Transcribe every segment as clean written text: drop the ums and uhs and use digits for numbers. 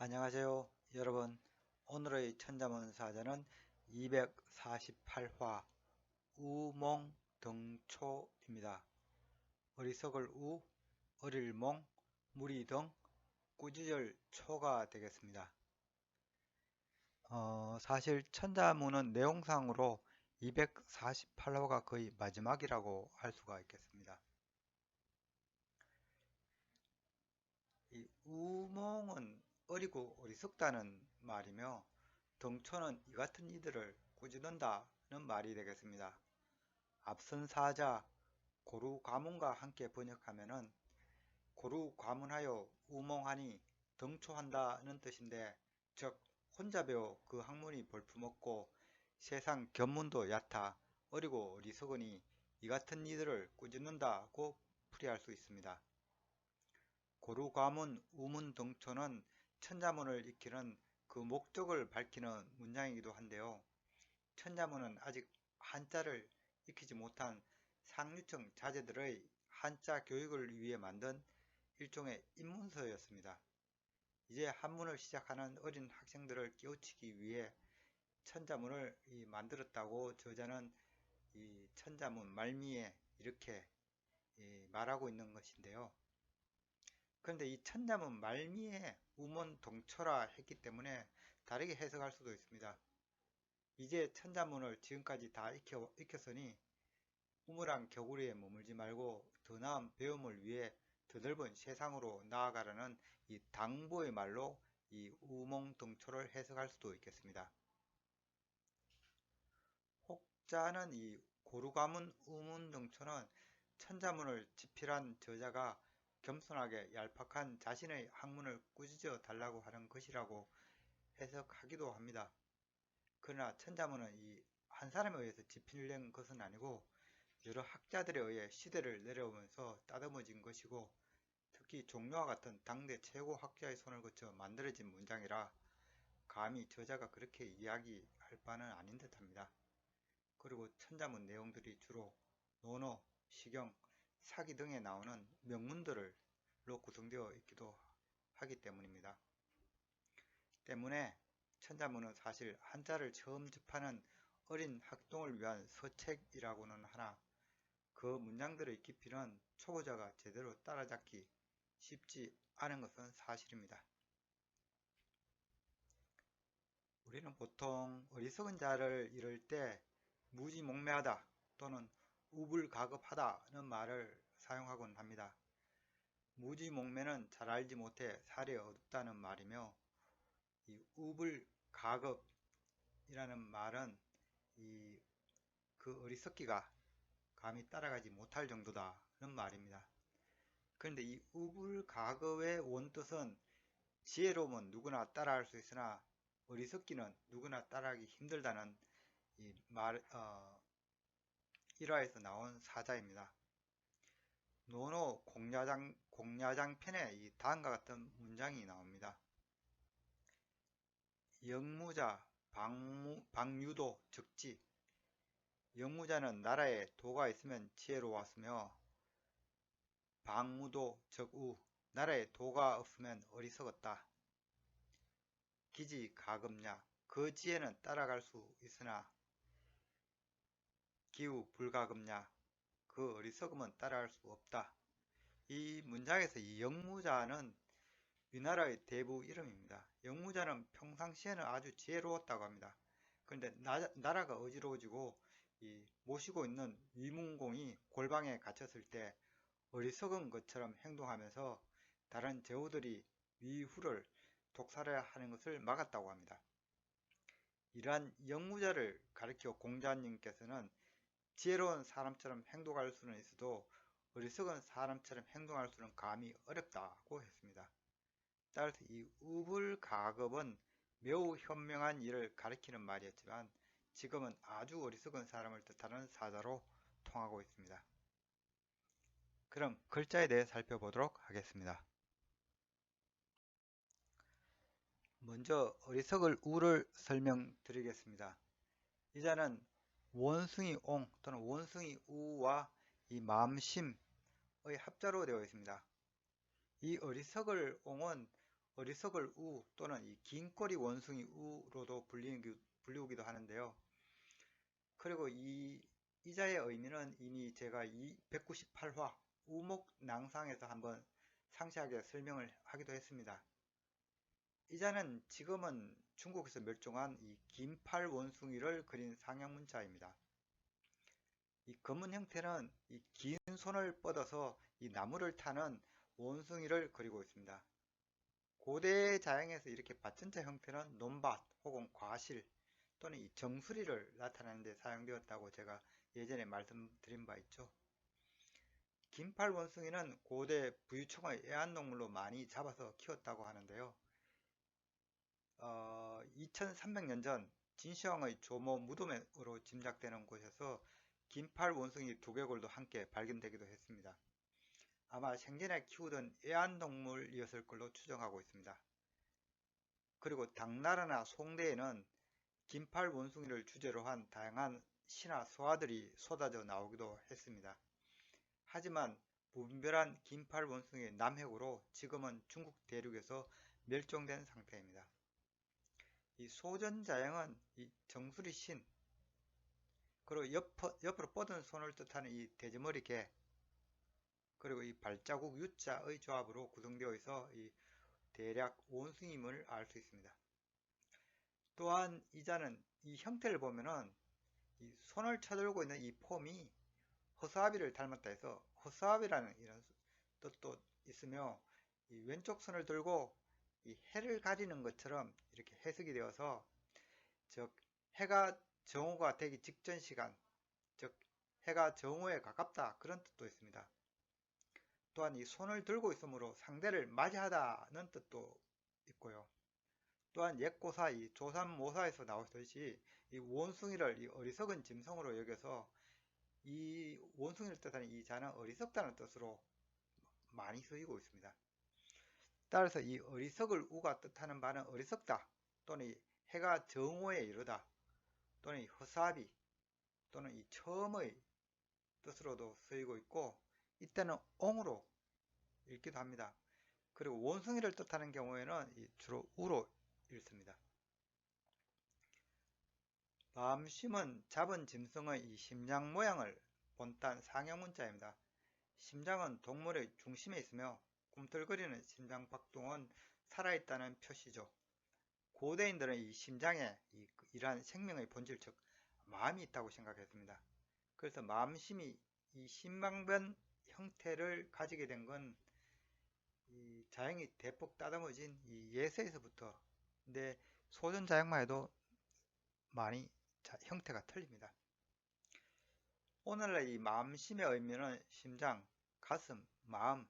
안녕하세요. 여러분, 오늘의 천자문 사전은 248화 우몽등초입니다. 어리석을 우, 어릴몽, 무리등, 꾸짖을 초가 되겠습니다. 사실 천자문은 내용상으로 248화가 거의 마지막이라고 할 수가 있겠습니다. 이 우몽은 어리고 어리석다는 말이며 등초는 이 같은 이들을 꾸짖는다는 말이 되겠습니다. 앞선 사자 고루과문과 함께 번역하면은 고루과문하여 우몽하니 등초한다는 뜻인데, 즉 혼자 배워 그 학문이 볼품없고 세상 견문도 얕아 어리고 어리석으니 이 같은 이들을 꾸짖는다고 풀이할 수 있습니다. 고루과문 우문등초는 천자문을 익히는 그 목적을 밝히는 문장이기도 한데요. 천자문은 아직 한자를 익히지 못한 상류층 자제들의 한자 교육을 위해 만든 일종의 입문서였습니다. 이제 한문을 시작하는 어린 학생들을 깨우치기 위해 천자문을 만들었다고 저자는 이 천자문 말미에 이렇게 말하고 있는 것인데요. 그런데 이 천자문 말미에 우문동초라 했기 때문에 다르게 해석할 수도 있습니다. 이제 천자문을 지금까지 다 익혔으니 우물안 겨구리에 머물지 말고 더 나은 배움을 위해 더 넓은 세상으로 나아가라는 이 당부의 말로 이 우몽등초를 해석할 수도 있겠습니다. 혹자는 이 고루과문 우문등초는 천자문을 집필한 저자가 겸손하게 얄팍한 자신의 학문을 꾸짖어 달라고 하는 것이라고 해석하기도 합니다. 그러나 천자문은 이 한 사람에 의해서 집필된 것은 아니고 여러 학자들에 의해 시대를 내려오면서 따듬어진 것이고, 특히 종묘와 같은 당대 최고 학자의 손을 거쳐 만들어진 문장이라 감히 저자가 그렇게 이야기할 바는 아닌 듯합니다. 그리고 천자문 내용들이 주로 논어, 시경, 사기 등에 나오는 명문들로 구성되어 있기도 하기 때문입니다. 때문에 천자문은 사실 한자를 처음 접하는 어린 학동을 위한 서책이라고는 하나 그 문장들의 깊이는 초보자가 제대로 따라잡기 쉽지 않은 것은 사실입니다. 우리는 보통 어리석은 자를 이를 때 무지몽매하다 또는 우불가급하다는 말을 사용하곤 합니다. 무지몽매는 잘 알지 못해 살이 어둡다는 말이며, 이 우불가급이라는 말은 그 어리석기가 감히 따라가지 못할 정도다는 말입니다. 그런데 이 우불가급의 원뜻은 지혜로움은 누구나 따라할 수 있으나 어리석기는 누구나 따라하기 힘들다는 일화에서 나온 사자입니다. 논어 공야장편에 이 다음과 같은 문장이 나옵니다. 영무자 방유도 적지. 영무자는 나라에 도가 있으면 지혜로웠으며, 방무도 적우, 나라에 도가 없으면 어리석었다. 기지 가급냐, 그 지혜는 따라갈 수 있으나 기우 불가급냐, 그 어리석음은 따라갈 수 없다. 이 문장에서 이 영무자는 위나라의 대부 이름입니다. 영무자는 평상시에는 아주 지혜로웠다고 합니다. 그런데 나라가 어지러워지고 이 모시고 있는 위문공이 골방에 갇혔을 때 어리석은 것처럼 행동하면서 다른 제후들이 위후를 독살해야 하는 것을 막았다고 합니다. 이러한 영무자를 가리켜 공자님께서는 지혜로운 사람처럼 행동할 수는 있어도 어리석은 사람처럼 행동할 수는 감히 어렵다고 했습니다. 따라서 이 우불가급은 매우 현명한 일을 가리키는 말이었지만 지금은 아주 어리석은 사람을 뜻하는 사자로 통하고 있습니다. 그럼 글자에 대해 살펴보도록 하겠습니다. 먼저 어리석을 우를 설명드리겠습니다. 이 자는 원숭이 옹 또는 원숭이 우와 이 마음심의 합자로 되어 있습니다. 이 어리석을 옹은 어리석을 우 또는 이 긴 꼬리 원숭이 우로도 불리우기도 하는데요. 그리고 이 이자의 의미는 이미 제가 이 198화 우목낭상에서 한번 상세하게 설명을 하기도 했습니다. 이자는 지금은 중국에서 멸종한 이 긴팔 원숭이를 그린 상형문자입니다. 이 검은 형태는 이 긴 손을 뻗어서 이 나무를 타는 원숭이를 그리고 있습니다. 고대 자양에서 이렇게 밭전자 형태는 논밭 혹은 과실 또는 이 정수리를 나타내는 데 사용되었다고 제가 예전에 말씀드린 바 있죠. 긴팔 원숭이는 고대 부유층의 애완동물로 많이 잡아서 키웠다고 하는데요. 2300년 전 진시황의 조모 무덤으로 짐작되는 곳에서 긴팔 원숭이 두개골도 함께 발견되기도 했습니다. 아마 생전에 키우던 애완동물이었을 걸로 추정하고 있습니다. 그리고 당나라나 송대에는 긴팔 원숭이를 주제로 한 다양한 시나 서화들이 쏟아져 나오기도 했습니다. 하지만 무분별한 긴팔 원숭이의 남획으로 지금은 중국 대륙에서 멸종된 상태입니다. 이 소전자형은 이 정수리 신, 그리고 옆으로 뻗은 손을 뜻하는 이 돼지머리 개, 그리고 이 발자국 U자의 조합으로 구성되어 있어 이 대략 원숭이임을 알 수 있습니다. 또한 이자는 이 형태를 보면은 이 손을 쳐들고 있는 이 폼이 허수아비를 닮았다 해서 허수아비라는 이런 뜻도 있으며, 이 왼쪽 손을 들고 이 해를 가리는 것처럼 이렇게 해석이 되어서 즉 해가 정오가 되기 직전 시간, 즉 해가 정오에 가깝다 그런 뜻도 있습니다. 또한 이 손을 들고 있으므로 상대를 맞이하다는 뜻도 있고요. 또한 옛고사 이 조삼모사에서 나오듯이 이 원숭이를 이 어리석은 짐승으로 여겨서 이 원숭이를 뜻하는 이 자는 어리석다는 뜻으로 많이 쓰이고 있습니다. 따라서 이 어리석을 우가 뜻하는 바는 어리석다 또는 해가 정오에 이르다 또는 허사비 또는 이 처음의 뜻으로도 쓰이고 있고, 이때는 옹으로 읽기도 합니다. 그리고 원숭이를 뜻하는 경우에는 주로 우로 읽습니다. 마음심은 잡은 짐승의 이 심장 모양을 본딴 상형문자입니다. 심장은 동물의 중심에 있으며 꿈틀거리는 심장박동은 살아있다는 표시죠. 고대인들은 이 심장에 이러한 생명의 본질, 즉 마음이 있다고 생각했습니다. 그래서 마음심이 이 심방변 형태를 가지게 된 건 이 자연이 대폭 따듬어진 이 예서에서부터, 근데 소전자양만 해도 많이 형태가 틀립니다. 오늘날 이 마음심의 의미는 심장, 가슴, 마음,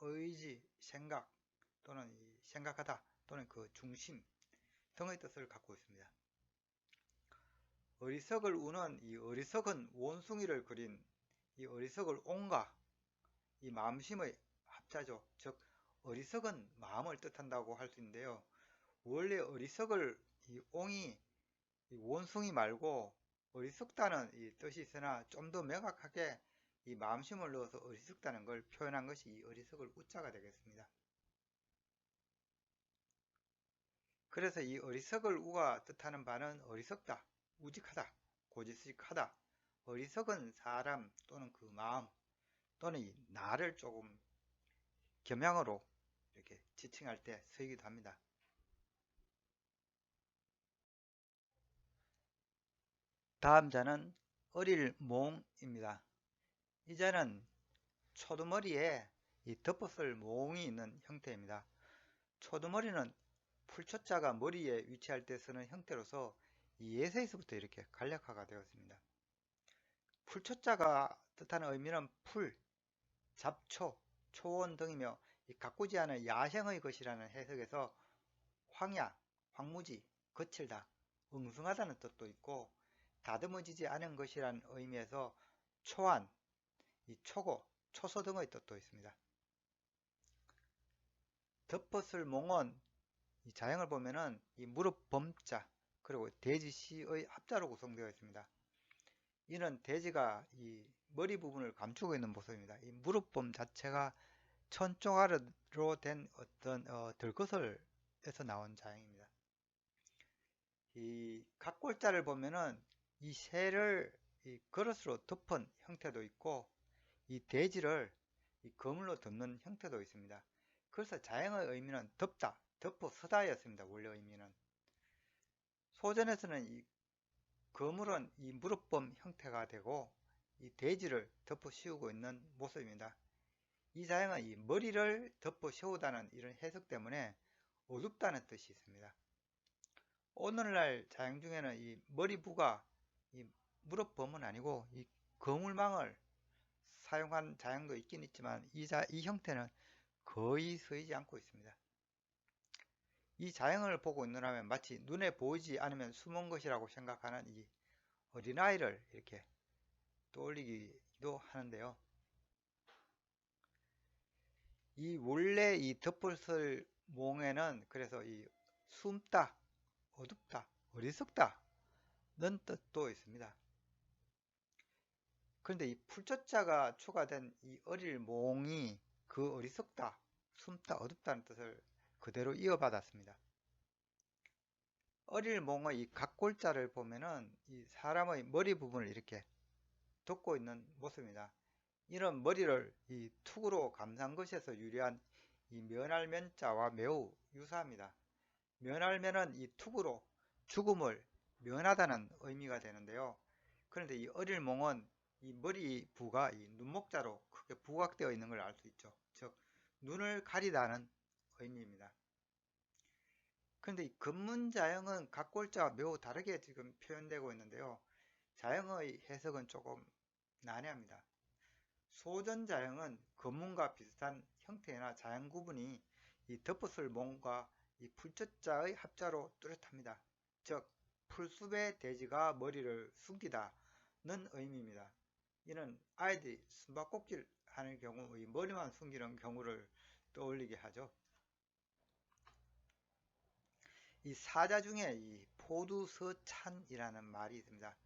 의지, 생각 또는 생각하다 또는 그 중심 등의 뜻을 갖고 있습니다. 어리석을 우는 이 어리석은 원숭이를 그린 이 어리석을 옹과 이 마음심의 합자죠. 즉 어리석은 마음을 뜻한다고 할 수 있는데요. 원래 어리석을 이 옹이 이 원숭이 말고 어리석다는 이 뜻이 있으나 좀 더 명확하게 이 마음심을 넣어서 어리석다는 걸 표현한 것이 이 어리석을 우자가 되겠습니다. 그래서 이 어리석을 우가 뜻하는 바는 어리석다, 우직하다, 고지식하다, 어리석은 사람 또는 그 마음 또는 이 나를 조금 겸양으로 이렇게 지칭할 때 쓰이기도 합니다. 다음 자는 어릴 몽입니다. 이 자는 초두머리에 이 덮어쓸 몽이 있는 형태입니다. 초두머리는 풀초자가 머리에 위치할 때 쓰는 형태로서 예서에서부터 이렇게 간략화가 되었습니다. 풀초자가 뜻하는 의미는 풀, 잡초, 초원 등이며 가꾸지 않은 야생의 것이라는 해석에서 황야, 황무지, 거칠다, 엉성하다는 뜻도 있고, 다듬어지지 않은 것이라는 의미에서 초안, 초고, 초소 등의 뜻도 있습니다. 덮어쓸 몽은 이 자형을 보면은 이 무릎 범자 그리고 돼지시의 합자로 구성되어 있습니다. 이는 돼지가 이 머리 부분을 감추고 있는 모습입니다. 이 무릎범 자체가 천조가로 된 어떤 들것을에서 나온 자연입니다. 이 각골자를 보면은 이 새를 이 그릇으로 덮은 형태도 있고 이 돼지를 이 그물로 덮는 형태도 있습니다. 그래서 자연의 의미는 덮다, 덮어 서다였습니다. 원래 의미는. 소전에서는 이 거물은 이 무릎범 형태가 되고 이 돼지를 덮어 씌우고 있는 모습입니다. 이 자연은 이 머리를 덮어 씌우다는 이런 해석 때문에 어둡다는 뜻이 있습니다. 오늘날 자연 중에는 이 머리부가 이 무릎범은 아니고 이 거물망을 사용한 자연도 있긴 있지만 이 형태는 거의 서이지 않고 있습니다. 이 자연을 보고 있느라면 마치 눈에 보이지 않으면 숨은 것이라고 생각하는 이 어린아이를 이렇게 떠올리기도 하는데요. 이 원래 이 덮을설 몽에는 그래서 이 숨다, 어둡다, 어리석다는 뜻도 있습니다. 그런데 이 풀조자가 추가된 이 어릴 몽이 그 어리석다, 숨다, 어둡다는 뜻을 그대로 이어받았습니다. 어릴 몽의 이 각골자를 보면은 이 사람의 머리 부분을 이렇게 덮고 있는 모습입니다. 이런 머리를 이 툭으로 감싼 것에서 유래한 이 면할면자와 매우 유사합니다. 면할면은 이 툭으로 죽음을 면하다는 의미가 되는데요. 그런데 이 어릴 몽은 이 머리 부가 이 눈목자로 크게 부각되어 있는 걸 알 수 있죠. 즉 눈을 가리다는 의미입니다. 그런데 이 금문자형은 각골자와 매우 다르게 지금 표현되고 있는데요. 자형의 해석은 조금 난해합니다. 소전자형은 금문과 비슷한 형태나 자형 구분이 이 덮었을 몽과 이 풀자의 합자로 뚜렷합니다. 즉 풀숲의 돼지가 머리를 숨기다는 의미입니다. 이는 아이들이 숨바꼭질 하는 경우의 머리만 숨기는 경우를 떠올리게 하죠. 이 사자 중에 이 포두서찬이라는 말이 있습니다.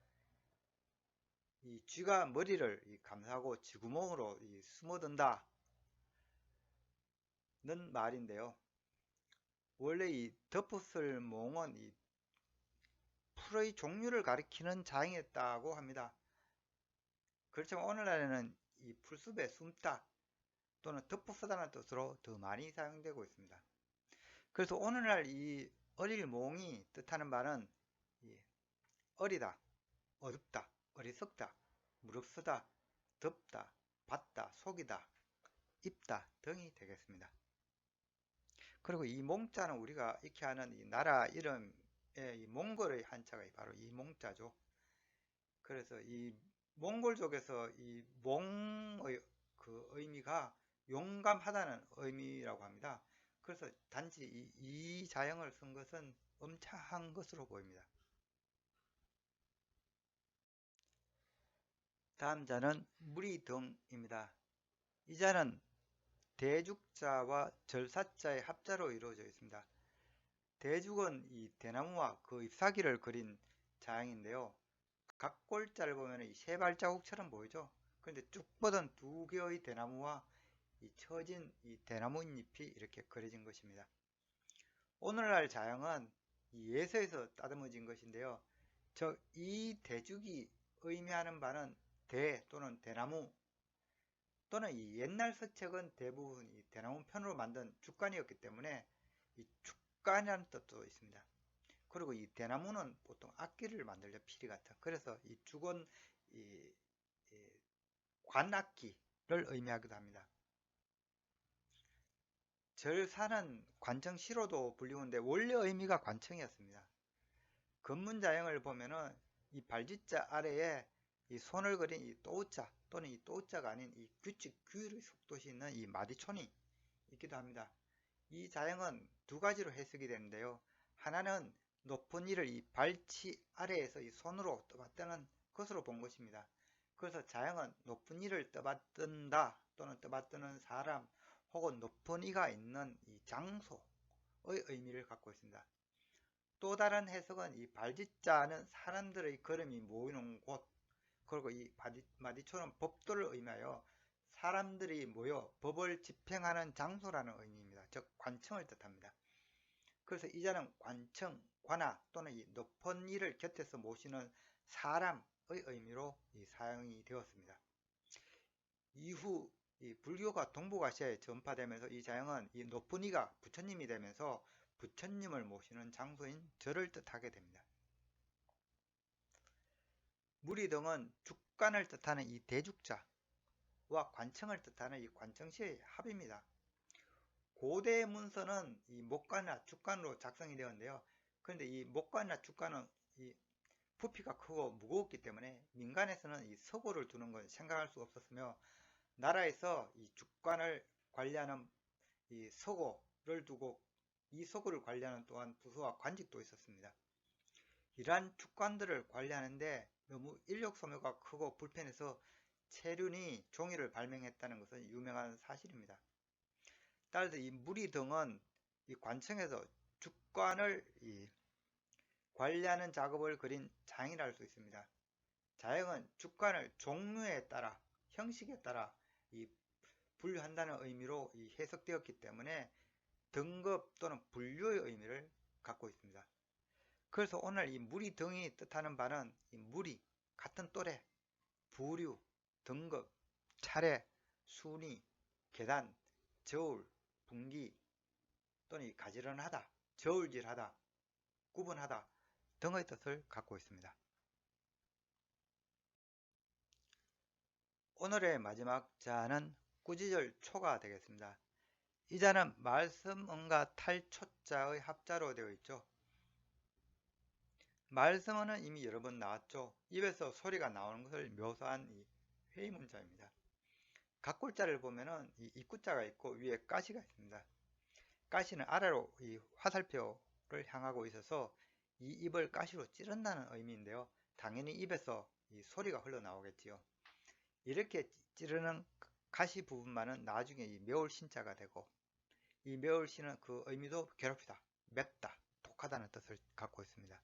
이 쥐가 머리를 감싸고 쥐구멍으로 숨어든다는 말인데요. 원래 이 덮었을 몽은 이 풀의 종류를 가리키는 자형이었다고 합니다. 그렇지만 오늘날에는 이 풀숲에 숨다 또는 덮어서다는 뜻으로 더 많이 사용되고 있습니다. 그래서 오늘날 이 어릴 몽이 뜻하는 바는 어리다, 어둡다, 어리석다, 무릅쓰다, 덮다, 받다, 속이다, 입다 등이 되겠습니다. 그리고 이 몽자는 우리가 익히 아는 이 나라 이름의 이 몽골의 한자가 바로 이 몽자죠. 그래서 이 몽골족에서 이 몽의 그 의미가 용감하다는 의미라고 합니다. 그래서 단지 이 자형을 쓴 것은 엄차한 것으로 보입니다. 다음 자는 무리등입니다. 이 자는 대죽자와 절사자의 합자로 이루어져 있습니다. 대죽은 이 대나무와 그 잎사귀를 그린 자형인데요. 각골자를 보면 이 세 발자국처럼 보이죠. 그런데 쭉 뻗은 두 개의 대나무와 이 처진 이 대나무 잎이 이렇게 그려진 것입니다. 오늘날 자형은 이 예서에서 따듬어진 것인데요. 즉 이 대죽이 의미하는 바는 대 또는 대나무 또는 이 옛날 서책은 대부분 이 대나무 편으로 만든 죽간이었기 때문에 이 죽간이라는 뜻도 있습니다. 그리고 이 대나무는 보통 악기를 만들려 피리 같은 그래서 이 죽은 이 관악기를 의미하기도 합니다. 절사는 관청시로도 불리우는데 원래 의미가 관청이었습니다. 금문자형을 보면은 이 발짓자 아래에 이 손을 그린 이 또자 또는 이 또자가 아닌 이 규칙 규율의 속도시 있는 이 마디촌이 있기도 합니다. 이 자형은 두 가지로 해석이 되는데요. 하나는 높은 이를 이 발치 아래에서 이 손으로 떠받드는 것으로 본 것입니다. 그래서 자형은 높은 이를 떠받든다 또는 떠받드는 사람 혹은 높은 이가 있는 이 장소의 의미를 갖고 있습니다. 또 다른 해석은 이 발짓자는 사람들의 걸음이 모이는 곳 그리고 이 마디초는 법도를 의미하여 사람들이 모여 법을 집행하는 장소라는 의미입니다. 즉 관청을 뜻합니다. 그래서 이 자는 관청, 관아 또는 이 높은 이를 곁에서 모시는 사람의 의미로 사용이 되었습니다. 이후 이 불교가 동북아시아에 전파되면서 이 자형은 이 높은 이가 부처님이 되면서 부처님을 모시는 장소인 절을 뜻하게 됩니다. 무리등은 죽관을 뜻하는 이 대죽자와 관청을 뜻하는 이 관청시의 합입니다. 고대 문서는 이 목관이나 죽관으로 작성이 되었는데요. 그런데 이 목관이나 죽관은 이 부피가 크고 무거웠기 때문에 민간에서는 이 서고를 두는 건 생각할 수 없었으며, 나라에서 이 죽관을 관리하는 이 서고를 두고 이 서고를 관리하는 또한 부서와 관직도 있었습니다. 이러한 죽관들을 관리하는데 너무 인력 소모가 크고 불편해서 체륜이 종이를 발명했다는 것은 유명한 사실입니다. 따라서 이 무리등은 이 관청에서 죽관을 관리하는 작업을 그린 자형이라 할 수 있습니다. 자형은 죽관을 종류에 따라, 형식에 따라 분류한다는 의미로 해석되었기 때문에 등급 또는 분류의 의미를 갖고 있습니다. 그래서 오늘 이 무리등이 뜻하는 바는 이 무리, 같은 또래, 부류, 등급, 차례, 순위, 계단, 저울, 분기 또는 가지런하다, 저울질하다, 구분하다 등의 뜻을 갖고 있습니다. 오늘의 마지막 자는 꾸지절 초가 되겠습니다. 이 자는 말씀음과 탈초자의 합자로 되어 있죠. 말씀어는 이미 여러 번 나왔죠. 입에서 소리가 나오는 것을 묘사한 이 회의문자입니다. 각골자를 보면은 이 입구자가 있고 위에 가시가 있습니다. 가시는 아래로 이 화살표를 향하고 있어서 이 입을 가시로 찌른다는 의미인데요. 당연히 입에서 이 소리가 흘러나오겠지요. 이렇게 찌르는 가시 부분만은 나중에 이 매울신자가 되고, 이 매울신은 그 의미도 괴롭히다, 맵다, 독하다는 뜻을 갖고 있습니다.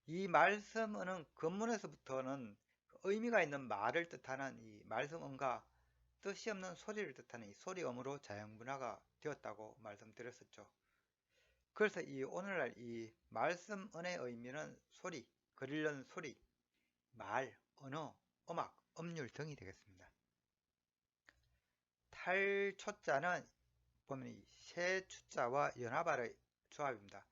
이 말씀은 근문에서부터는 의미가 있는 말을 뜻하는 이 말씀음과 뜻이 없는 소리를 뜻하는 이 소리음으로 자연분화가 되었다고 말씀드렸었죠. 그래서 이 오늘날 이 말씀은의 의미는 소리, 그리는 소리, 말, 언어, 음악, 음률 등이 되겠습니다. 탈초자는 보면 이 새추자와 연화발의 조합입니다.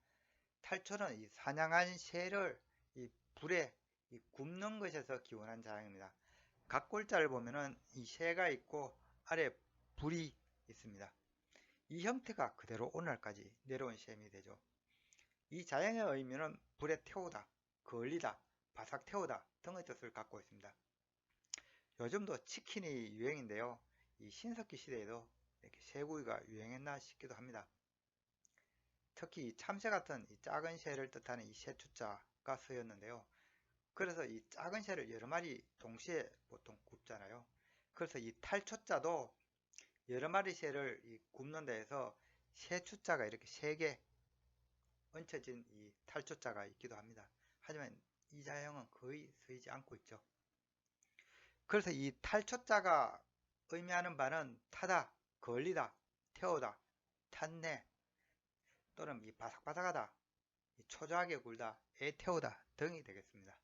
탈초는 이 사냥한 새를 이 불에 굽는 것에서 기원한 자형입니다. 각골자를 보면은 이 새가 있고 아래 불이 있습니다. 이 형태가 그대로 오늘날까지 내려온 셈이 되죠. 이 자형의 의미는 불에 태우다, 걸리다, 바삭 태우다 등의 뜻을 갖고 있습니다. 요즘도 치킨이 유행인데요. 이 신석기 시대에도 이렇게 새구이가 유행했나 싶기도 합니다. 특히 참새 같은 이 작은 새를 뜻하는 이 새추자가 쓰였는데요. 그래서 이 작은 새를 여러 마리 동시에 보통 굽잖아요. 그래서 이 탈초자도 여러 마리 새를 굽는 데에서 새추자가 이렇게 3개 얹혀진 이 탈초자가 있기도 합니다. 하지만 이 자형은 거의 쓰이지 않고 있죠. 그래서 이 탈초자가 의미하는 바는 타다, 걸리다, 태우다, 탄내 또는 이 바삭바삭하다, 초조하게 굴다, 애태우다 등이 되겠습니다.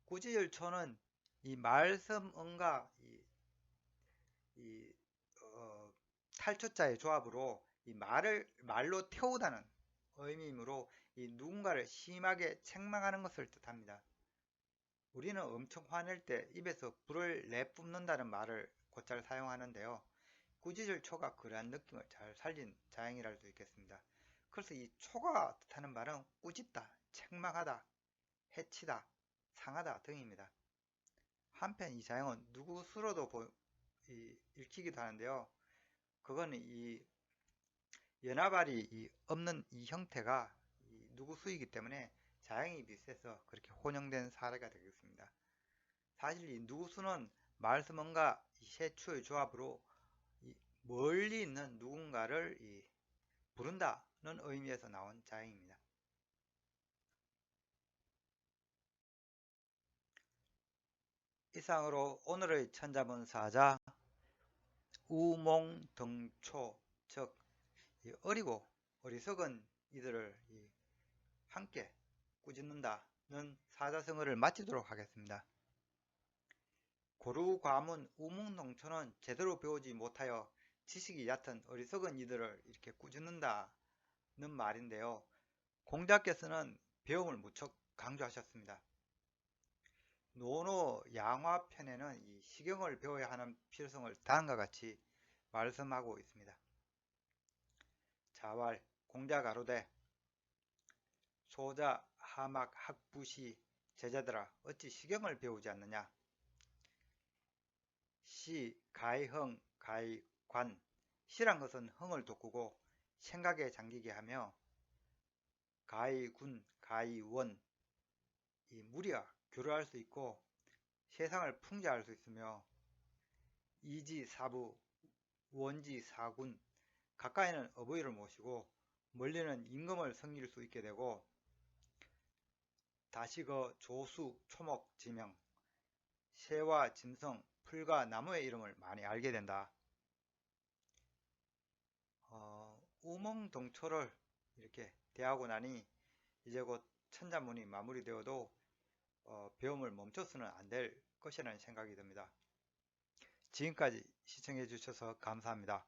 꾸지절초는 이 말씀음과 탈초자의 조합으로 이 말로 태우다는 의미이므로 이 누군가를 심하게 책망하는 것을 뜻합니다. 우리는 엄청 화낼 때 입에서 불을 내뿜는다는 말을 곧잘 사용하는데요. 꾸지절초가 그러한 느낌을 잘 살린 자형이라 할 수 있겠습니다. 그래서 이 초가 뜻하는 말은 꾸짖다, 책망하다, 해치다, 상하다 등입니다. 한편 이 자형은 누구 수로도 읽히기도 하는데요. 그거는 이 연화발이 없는 이 형태가 누구 수이기 때문에 자형이 비슷해서 그렇게 혼용된 사례가 되겠습니다. 사실 이 누구수는 말씀음과 이 새추의 조합으로 멀리 있는 누군가를 부른다는 의미에서 나온 자형입니다. 이상으로 오늘의 천자문사자 우몽등초, 즉 어리고 어리석은 이들을 함께 꾸짖는다는 사자성어를 마치도록 하겠습니다. 고루과문 우몽등초는 제대로 배우지 못하여 지식이 얕은 어리석은 이들을 이렇게 꾸짖는다는 말인데요. 공자께서는 배움을 무척 강조하셨습니다. 논어 양화편에는 이 시경을 배워야 하는 필요성을 다음과 같이 말씀하고 있습니다. 자왈 공자 가로되 소자 하막 학부시 제자들아 어찌 시경을 배우지 않느냐. 시 가이흥 가이관, 시란 것은 흥을 돋구고 생각에 잠기게 하며, 가이군 가이원, 이 무리와 교류할 수 있고 세상을 풍자할 수 있으며, 이지사부 원지사군, 가까이는 어버이를 모시고 멀리는 임금을 섬길 수 있게 되고, 다시거 조수 초목 지명, 새와 짐승 풀과 나무의 이름을 많이 알게 된다. 우몽동초를 이렇게 대하고 나니 이제 곧 천자문이 마무리되어도 배움을 멈춰서는 안 될 것이라는 생각이 듭니다. 지금까지 시청해 주셔서 감사합니다.